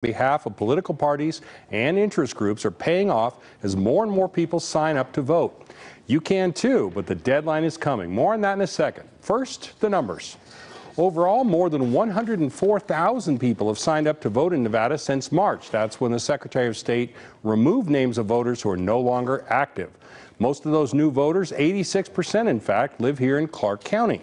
behalf of political parties and interest groups are paying off as more and more people sign up to vote. You can too, but the deadline is coming. More on that in a second. First, the numbers. Overall, more than 104,000 people have signed up to vote in Nevada since March. That's when the Secretary of State removed names of voters who are no longer active. Most of those new voters, 86% in fact, live here in Clark County.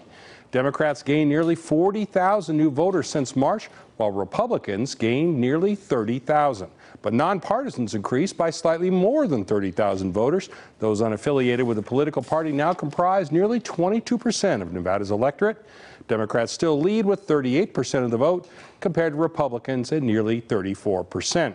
Democrats gained nearly 40,000 new voters since March, while Republicans gained nearly 30,000. But nonpartisans increased by slightly more than 30,000 voters. Those unaffiliated with a political party now comprise nearly 22% of Nevada's electorate. Democrats still lead with 38% of the vote, compared to Republicans at nearly 34%.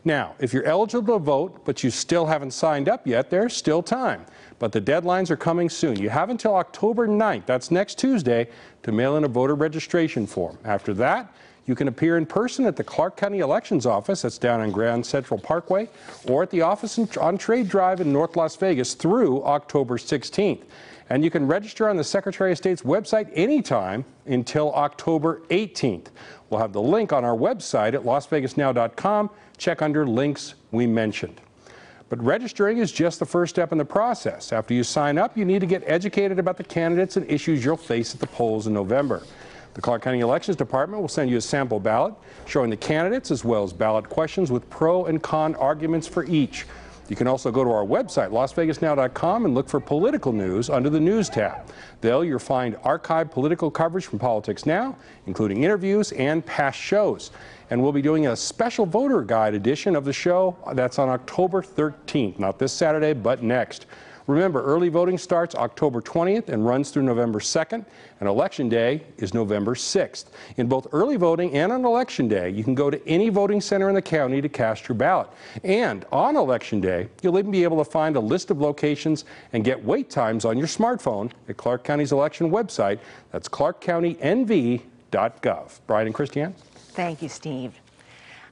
Now, if you're eligible to vote, but you still haven't signed up yet, there's still time. But the deadlines are coming soon. You have until October 9th, that's next Tuesday, to mail in a voter registration form. After that, you can appear in person at the Clark County Elections Office, that's down on Grand Central Parkway, or at the office on Trade Drive in North Las Vegas through October 16th. And you can register on the Secretary of State's website anytime until October 18th. We'll have the link on our website at lasvegasnow.com. Check under links we mentioned. But registering is just the first step in the process. After you sign up, you need to get educated about the candidates and issues you'll face at the polls in November. The Clark County Elections Department will send you a sample ballot showing the candidates as well as ballot questions with pro and con arguments for each. You can also go to our website, lasvegasnow.com, and look for political news under the News tab. There you'll find archived political coverage from Politics Now, including interviews and past shows. And we'll be doing a special voter guide edition of the show that's on October 13th, not this Saturday, but next. Remember, early voting starts October 20th and runs through November 2nd, and Election Day is November 6th. In both early voting and on Election Day, you can go to any voting center in the county to cast your ballot. And on Election Day, you'll even be able to find a list of locations and get wait times on your smartphone at Clark County's election website. That's clarkcountynv.gov. Brian and Christiane. Thank you, Steve.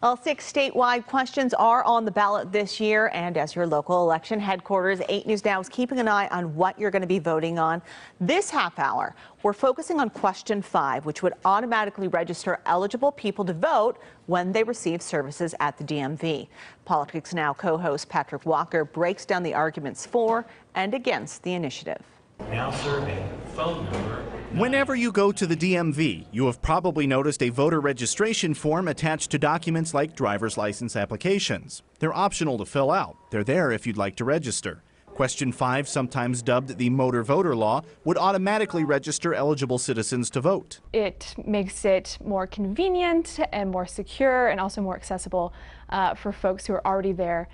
Well, 6 statewide questions are on the ballot this year, and as your local election headquarters, 8 News Now is keeping an eye on what you're going to be voting on. This half hour, we're focusing on question 5, which would automatically register eligible people to vote when they receive services at the DMV. Politics Now co-host Patrick Walker breaks down the arguments for and against the initiative. Now serving phone number. Whenever you go to the DMV, you have probably noticed a voter registration form attached to documents like driver's license applications. They're optional to fill out. They're there if you'd like to register. Question 5, sometimes dubbed the motor voter law, would automatically register eligible citizens to vote. It makes it more convenient and more secure and also more accessible for folks who are already there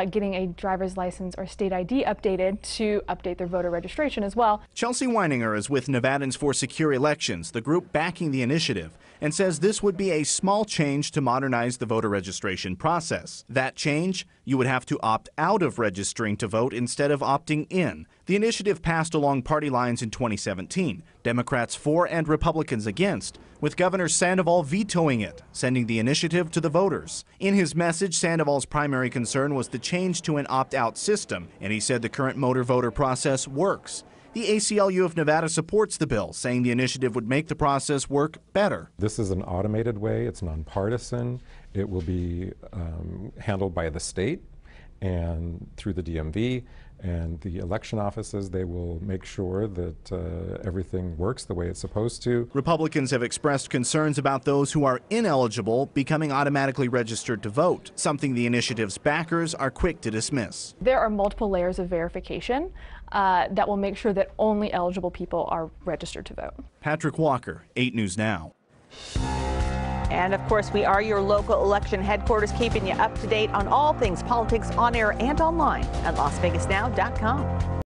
getting a driver's license or state ID updated to update their voter registration as well. Chelsea Weininger is with Nevadans for Secure Elections, the group backing the initiative, and says this would be a small change to modernize the voter registration process. That change, you would have to opt out of registering to vote instead of opting in. The initiative passed along party lines in 2017, Democrats for and Republicans against, with Governor Sandoval vetoing it, sending the initiative to the voters. In his message, Sandoval's primary concern was the change to an opt-out system, and he said the current motor voter process works. The ACLU of Nevada supports the bill, saying the initiative would make the process work better. This is an automated way. It's nonpartisan. It will be handled by the state and through the DMV and the election offices. They will make sure that everything works the way it's supposed to. Republicans have expressed concerns about those who are ineligible becoming automatically registered to vote, something the initiative's backers are quick to dismiss. There are multiple layers of verification that will make sure that only eligible people are registered to vote. Patrick Walker, 8 News Now. And of course, we are your local election headquarters, keeping you up to date on all things politics on air and online at lasvegasnow.com.